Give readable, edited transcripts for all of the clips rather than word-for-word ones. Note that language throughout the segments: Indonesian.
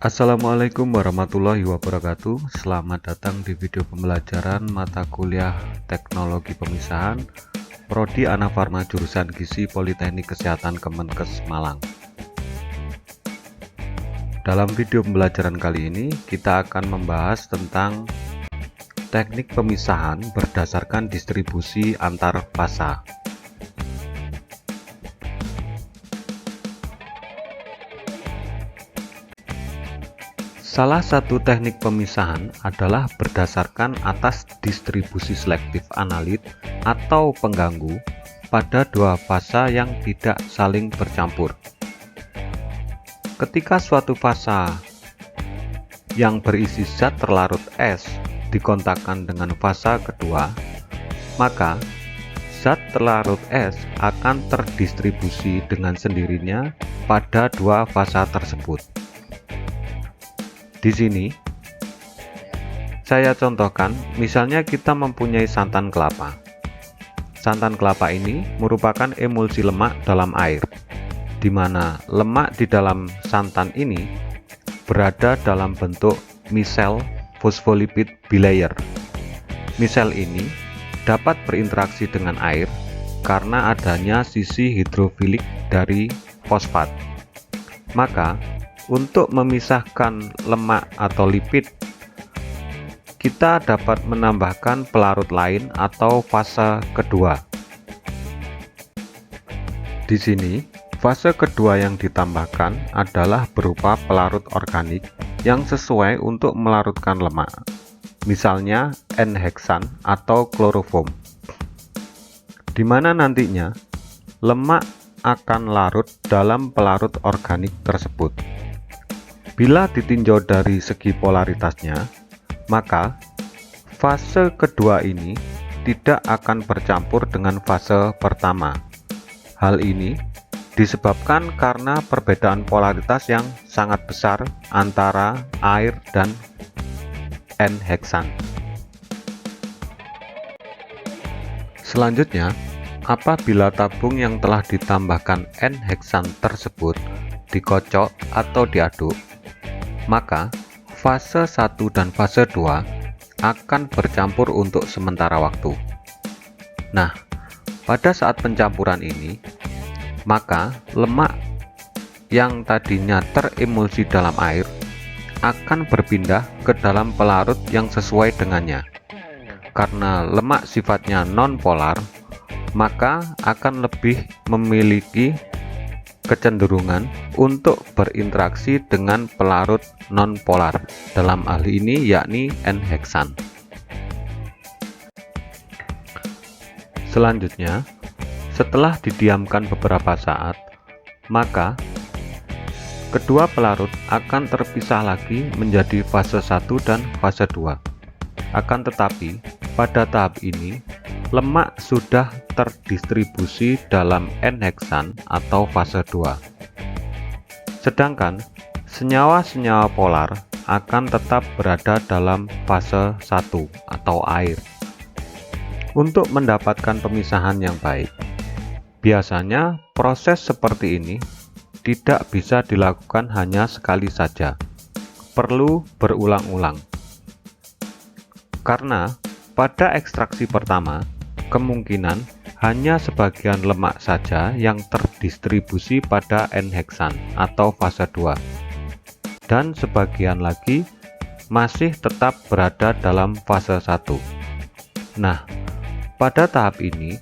Assalamualaikum warahmatullahi wabarakatuh. Selamat datang di video pembelajaran mata kuliah Teknologi Pemisahan Prodi Anafarma jurusan Gizi Politeknik Kesehatan Kemenkes Malang. Dalam video pembelajaran kali ini kita akan membahas tentang teknik pemisahan berdasarkan distribusi antar fasa. Salah satu teknik pemisahan adalah berdasarkan atas distribusi selektif analit atau pengganggu pada dua fasa yang tidak saling bercampur. Ketika suatu fasa yang berisi zat terlarut es dikontakkan dengan fasa kedua, maka zat terlarut es akan terdistribusi dengan sendirinya pada dua fasa tersebut. Di sini saya contohkan, misalnya kita mempunyai santan kelapa. Santan kelapa ini merupakan emulsi lemak dalam air, di mana lemak di dalam santan ini berada dalam bentuk misel fosfolipid bilayer. Misel ini dapat berinteraksi dengan air karena adanya sisi hidrofilik dari fosfat. Maka untuk memisahkan lemak atau lipid, kita dapat menambahkan pelarut lain atau fase kedua. Di sini, fase kedua yang ditambahkan adalah berupa pelarut organik yang sesuai untuk melarutkan lemak, misalnya N-heksan atau kloroform, di mana nantinya lemak akan larut dalam pelarut organik tersebut. Bila ditinjau dari segi polaritasnya, maka fase kedua ini tidak akan bercampur dengan fase pertama. Hal ini disebabkan karena perbedaan polaritas yang sangat besar antara air dan N-heksan. Selanjutnya, apabila tabung yang telah ditambahkan N-heksan tersebut dikocok atau diaduk, maka fase 1 dan fase 2 akan bercampur untuk sementara waktu. Nah, pada saat pencampuran ini, maka lemak yang tadinya teremulsi dalam air akan berpindah ke dalam pelarut yang sesuai dengannya. Karena lemak sifatnya non-polar, maka akan lebih memiliki kecenderungan untuk berinteraksi dengan pelarut non-polar, dalam hal ini yakni N-heksan. Selanjutnya, setelah didiamkan beberapa saat, maka kedua pelarut akan terpisah lagi menjadi fase 1 dan fase 2. Akan tetapi, pada tahap ini, lemak sudah terdistribusi dalam N-heksan atau fase 2. Sedangkan senyawa-senyawa polar akan tetap berada dalam fase 1 atau air. Untuk mendapatkan pemisahan yang baik, biasanya proses seperti ini tidak bisa dilakukan hanya sekali saja. Perlu berulang-ulang. Karena pada ekstraksi pertama, kemungkinan hanya sebagian lemak saja yang terdistribusi pada N-heksan atau fase 2, dan sebagian lagi masih tetap berada dalam fase 1. Nah, pada tahap ini,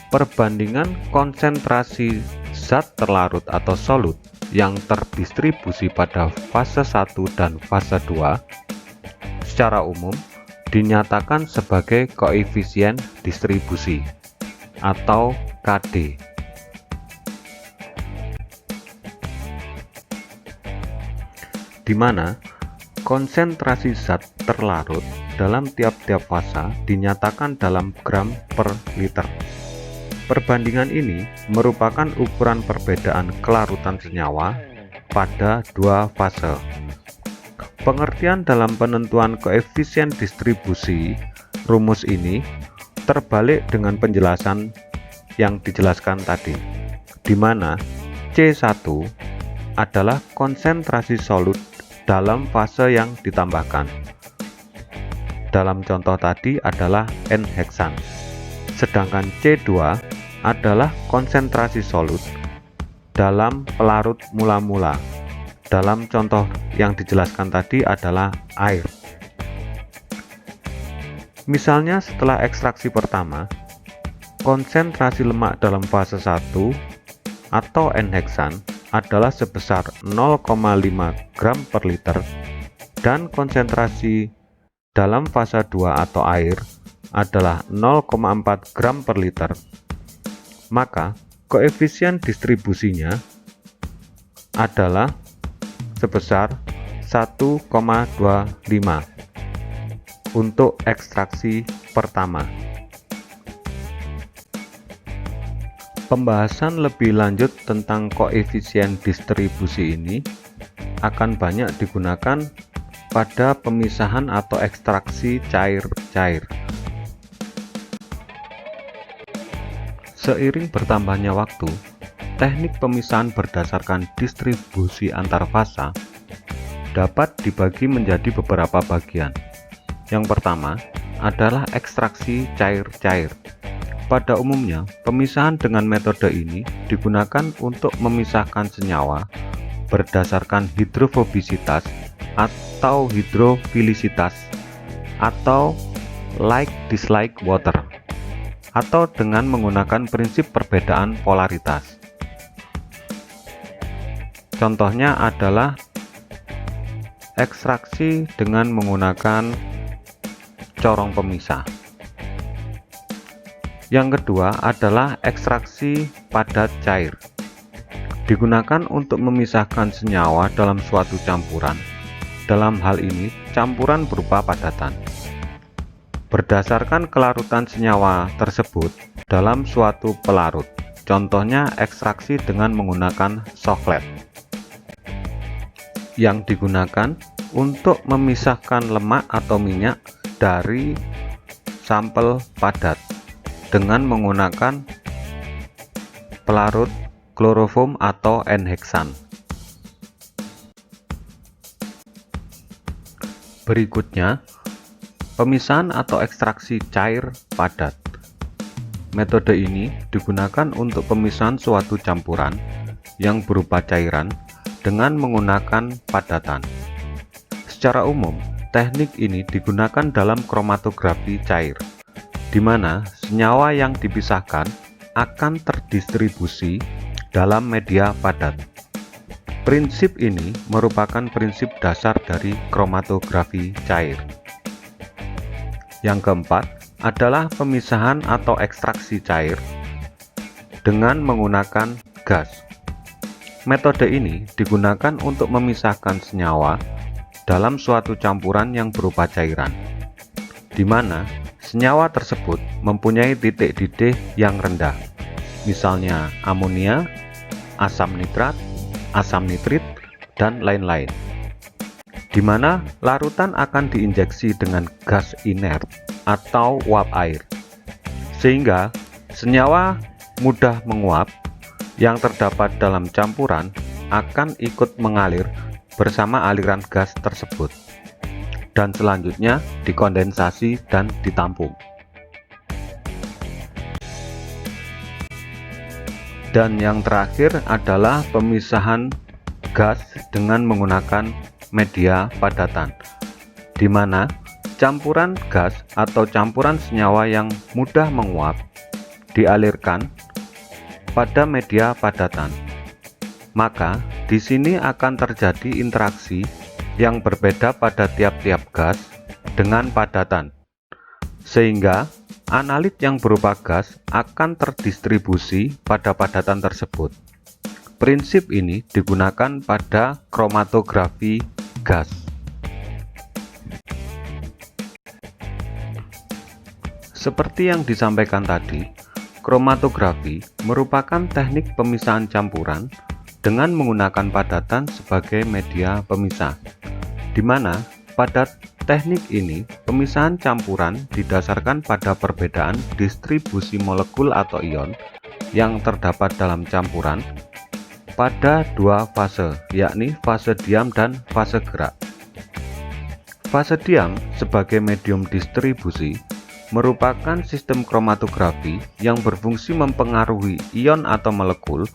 perbandingan konsentrasi zat terlarut atau solut yang terdistribusi pada fase 1 dan fase 2 secara umum dinyatakan sebagai koefisien distribusi atau KD. Di mana konsentrasi zat terlarut dalam tiap-tiap fasa dinyatakan dalam gram per liter. Perbandingan ini merupakan ukuran perbedaan kelarutan senyawa pada dua fase. Pengertian dalam penentuan koefisien distribusi rumus ini terbalik dengan penjelasan yang dijelaskan tadi, di mana C1 adalah konsentrasi solut dalam fase yang ditambahkan. Dalam contoh tadi adalah N-heksan. Sedangkan C2 adalah konsentrasi solut dalam pelarut mula-mula. Dalam contoh yang dijelaskan tadi adalah air. Misalnya setelah ekstraksi pertama, konsentrasi lemak dalam fase 1 atau N-heksan adalah sebesar 0,5 gram per liter dan konsentrasi dalam fase 2 atau air adalah 0,4 gram per liter. Maka koefisien distribusinya adalah sebesar 1,25 untuk ekstraksi pertama. Pembahasan lebih lanjut tentang koefisien distribusi ini akan banyak digunakan pada pemisahan atau ekstraksi cair-cair. Seiring bertambahnya waktu, teknik pemisahan berdasarkan distribusi antar fasa dapat dibagi menjadi beberapa bagian. Yang pertama adalah ekstraksi cair-cair. Pada umumnya, pemisahan dengan metode ini digunakan untuk memisahkan senyawa berdasarkan hidrofobisitas atau hidrofilisitas atau like-dislike water, atau dengan menggunakan prinsip perbedaan polaritas. Contohnya adalah ekstraksi dengan menggunakan corong pemisah. Yang kedua adalah ekstraksi padat cair. Digunakan untuk memisahkan senyawa dalam suatu campuran. Dalam hal ini, campuran berupa padatan. Berdasarkan kelarutan senyawa tersebut dalam suatu pelarut. Contohnya ekstraksi dengan menggunakan soklet. Yang digunakan untuk memisahkan lemak atau minyak dari sampel padat dengan menggunakan pelarut kloroform atau N-heksan. Berikutnya, pemisahan atau ekstraksi cair padat. Metode ini digunakan untuk pemisahan suatu campuran yang berupa cairan dengan menggunakan padatan. Secara umum, teknik ini digunakan dalam kromatografi cair, di mana senyawa yang dipisahkan akan terdistribusi dalam media padat. Prinsip ini merupakan prinsip dasar dari kromatografi cair. Yang keempat adalah pemisahan atau ekstraksi cair dengan menggunakan gas. Metode ini digunakan untuk memisahkan senyawa dalam suatu campuran yang berupa cairan, di mana senyawa tersebut mempunyai titik didih yang rendah, misalnya amonia, asam nitrat, asam nitrit, dan lain-lain, di mana larutan akan diinjeksi dengan gas inert atau uap air, sehingga senyawa mudah menguap yang terdapat dalam campuran akan ikut mengalir bersama aliran gas tersebut, dan selanjutnya dikondensasi dan ditampung. Dan yang terakhir adalah pemisahan gas dengan menggunakan media padatan, di mana campuran gas atau campuran senyawa yang mudah menguap dialirkan pada media padatan. Maka di sini akan terjadi interaksi yang berbeda pada tiap-tiap gas dengan padatan, sehingga analit yang berupa gas akan terdistribusi pada padatan tersebut. Prinsip ini digunakan pada kromatografi gas. Seperti yang disampaikan tadi, kromatografi merupakan teknik pemisahan campuran dengan menggunakan padatan sebagai media pemisah, di mana pada teknik ini pemisahan campuran didasarkan pada perbedaan distribusi molekul atau ion yang terdapat dalam campuran pada dua fase, yakni fase diam dan fase gerak. Fase diam sebagai medium distribusi merupakan sistem kromatografi yang berfungsi mempengaruhi ion atau molekul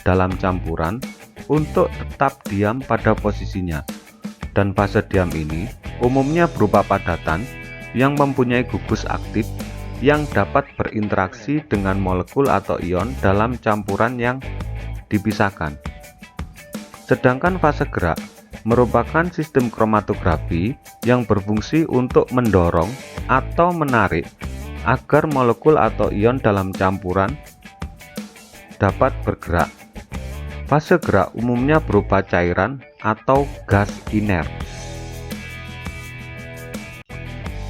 dalam campuran untuk tetap diam pada posisinya. Dan fase diam ini umumnya berupa padatan yang mempunyai gugus aktif yang dapat berinteraksi dengan molekul atau ion dalam campuran yang dipisahkan. Sedangkan fase gerak merupakan sistem kromatografi yang berfungsi untuk mendorong atau menarik agar molekul atau ion dalam campuran dapat bergerak. Fase gerak umumnya berupa cairan atau gas inert.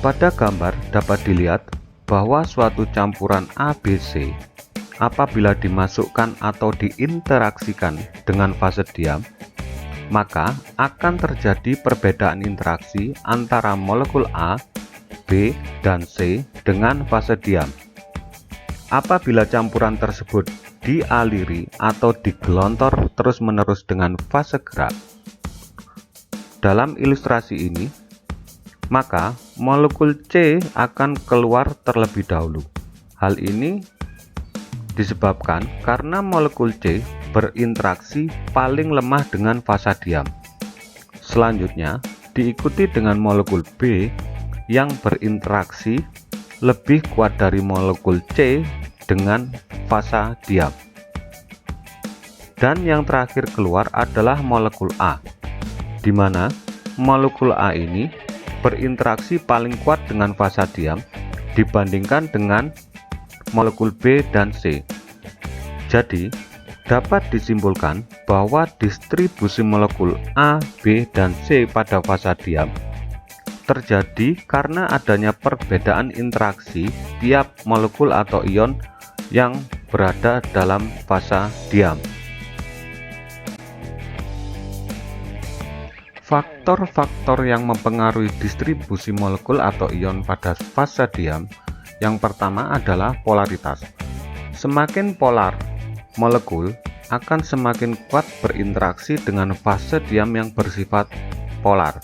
Pada gambar dapat dilihat bahwa suatu campuran ABC apabila dimasukkan atau diinteraksikan dengan fase diam, maka akan terjadi perbedaan interaksi antara molekul A, B, dan C dengan fase diam. Apabila campuran tersebut dialiri atau digelontor terus-menerus dengan fase gerak, dalam ilustrasi ini, maka molekul C akan keluar terlebih dahulu. Hal ini disebabkan karena molekul C berinteraksi paling lemah dengan fase diam. Selanjutnya diikuti dengan molekul B yang berinteraksi lebih kuat dari molekul C dengan fase diam. Dan yang terakhir keluar adalah molekul A, di mana molekul A ini berinteraksi paling kuat dengan fase diam dibandingkan dengan molekul B dan C. Jadi, dapat disimpulkan bahwa distribusi molekul A, B, dan C pada fase diam terjadi karena adanya perbedaan interaksi tiap molekul atau ion yang berada dalam fase diam. Faktor-faktor yang mempengaruhi distribusi molekul atau ion pada fase diam, yang pertama adalah polaritas. Semakin polar molekul akan semakin kuat berinteraksi dengan fase diam yang bersifat polar.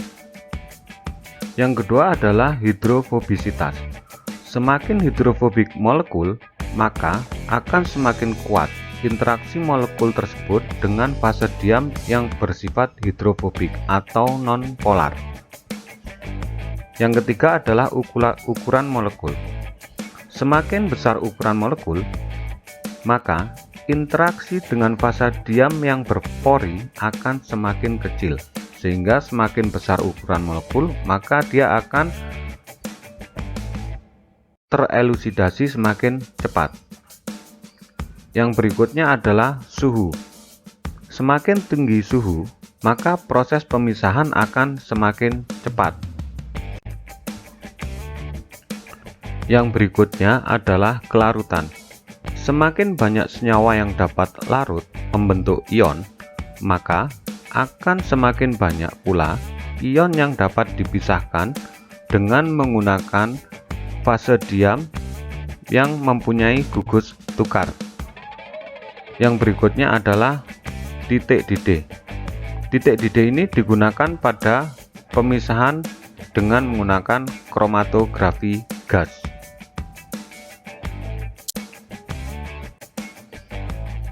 Yang kedua adalah hidrofobisitas. Semakin hidrofobik molekul, maka akan semakin kuat interaksi molekul tersebut dengan fase diam yang bersifat hidrofobik atau non-polar. Yang ketiga adalah ukuran molekul. Semakin besar ukuran molekul, maka interaksi dengan fase diam yang berpori akan semakin kecil, sehingga semakin besar ukuran molekul, maka dia akan terelusidasi semakin cepat. Yang berikutnya adalah suhu. Semakin tinggi suhu, maka proses pemisahan akan semakin cepat. Yang berikutnya adalah kelarutan. Semakin banyak senyawa yang dapat larut membentuk ion, maka akan semakin banyak pula ion yang dapat dipisahkan dengan menggunakan fase diam yang mempunyai gugus tukar. Yang berikutnya adalah titik didih. Titik didih ini digunakan pada pemisahan dengan menggunakan kromatografi gas.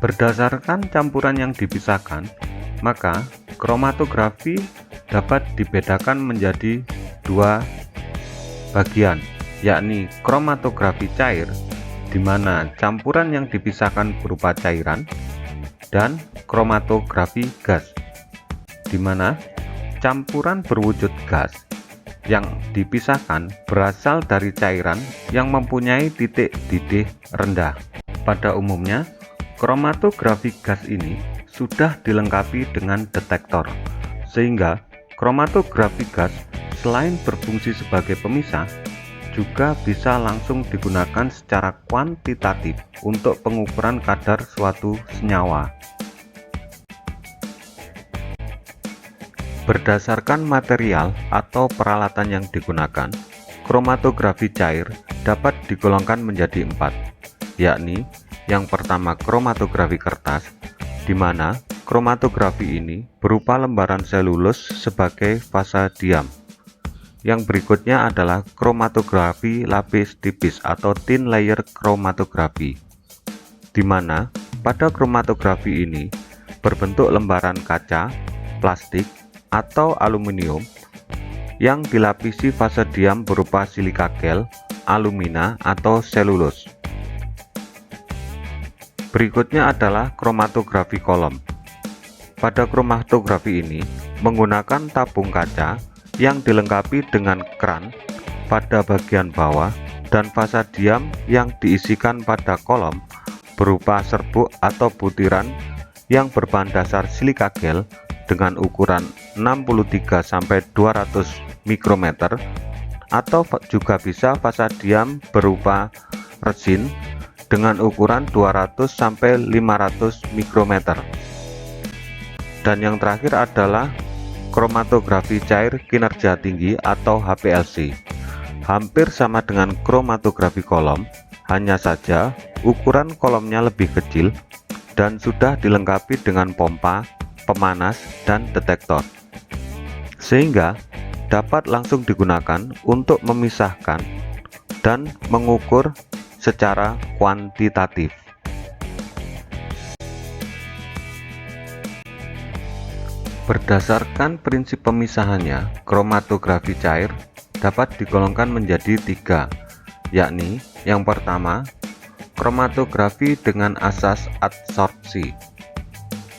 Berdasarkan campuran yang dipisahkan, maka kromatografi dapat dibedakan menjadi dua bagian, yakni kromatografi cair, di mana campuran yang dipisahkan berupa cairan, dan kromatografi gas, di mana campuran berwujud gas yang dipisahkan berasal dari cairan yang mempunyai titik didih rendah. Pada umumnya, kromatografi gas ini sudah dilengkapi dengan detektor, sehingga kromatografi gas selain berfungsi sebagai pemisah, juga bisa langsung digunakan secara kuantitatif untuk pengukuran kadar suatu senyawa. Berdasarkan material atau peralatan yang digunakan, kromatografi cair dapat digolongkan menjadi 4, yakni yang pertama kromatografi kertas, di mana kromatografi ini berupa lembaran selulus sebagai fasa diam. Yang berikutnya adalah kromatografi lapis tipis atau thin layer kromatografi, di mana pada kromatografi ini berbentuk lembaran kaca, plastik, atau aluminium yang dilapisi fase diam berupa silika gel, alumina, atau selulus. Berikutnya adalah kromatografi kolom. Pada kromatografi ini menggunakan tabung kaca yang dilengkapi dengan keran pada bagian bawah dan fasa diam yang diisikan pada kolom berupa serbuk atau butiran yang berbahan dasar silika gel dengan ukuran 63–200 mikrometer, atau juga bisa fasa diam berupa resin dengan ukuran 200–500 mikrometer. Dan yang terakhir adalah kromatografi cair kinerja tinggi atau HPLC. Hampir sama dengan kromatografi kolom, hanya saja ukuran kolomnya lebih kecil dan sudah dilengkapi dengan pompa, pemanas, dan detektor, sehingga dapat langsung digunakan untuk memisahkan dan mengukur secara kuantitatif. Berdasarkan prinsip pemisahannya, kromatografi cair dapat digolongkan menjadi 3, yakni yang pertama, kromatografi dengan asas adsorpsi,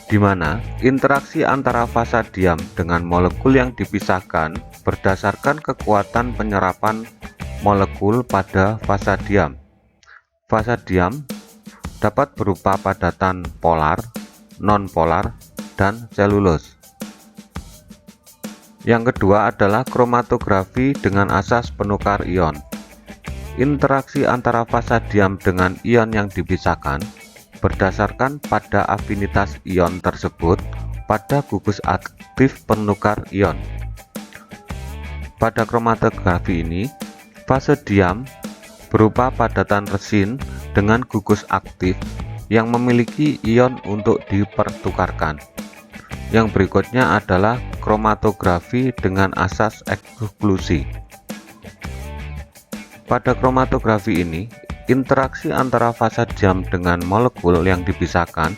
di mana interaksi antara fasa diam dengan molekul yang dipisahkan berdasarkan kekuatan penyerapan molekul pada fasa diam. Fasa diam dapat berupa padatan polar, non-polar, dan selulus. Yang kedua adalah kromatografi dengan asas penukar ion. Interaksi antara fasa diam dengan ion yang dipisahkan berdasarkan pada afinitas ion tersebut pada gugus aktif penukar ion. Pada kromatografi ini, fase diam berupa padatan resin dengan gugus aktif yang memiliki ion untuk dipertukarkan. Yang berikutnya adalah kromatografi dengan asas eksklusi. Pada kromatografi ini, interaksi antara fasa diam dengan molekul yang dipisahkan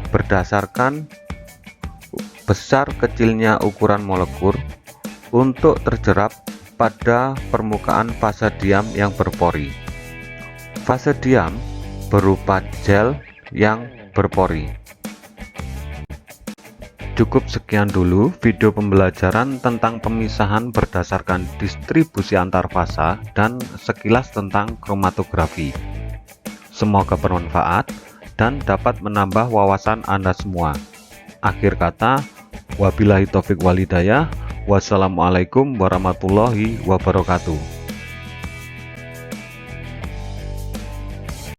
berdasarkan besar kecilnya ukuran molekul untuk terjerap pada permukaan fasa diam yang berpori. Fase diam berupa gel yang berpori. Cukup sekian dulu video pembelajaran tentang pemisahan berdasarkan distribusi antar fasa dan sekilas tentang kromatografi. Semoga bermanfaat dan dapat menambah wawasan Anda semua. Akhir kata, wabillahi taufik wal hidayah. Wassalamualaikum warahmatullahi wabarakatuh.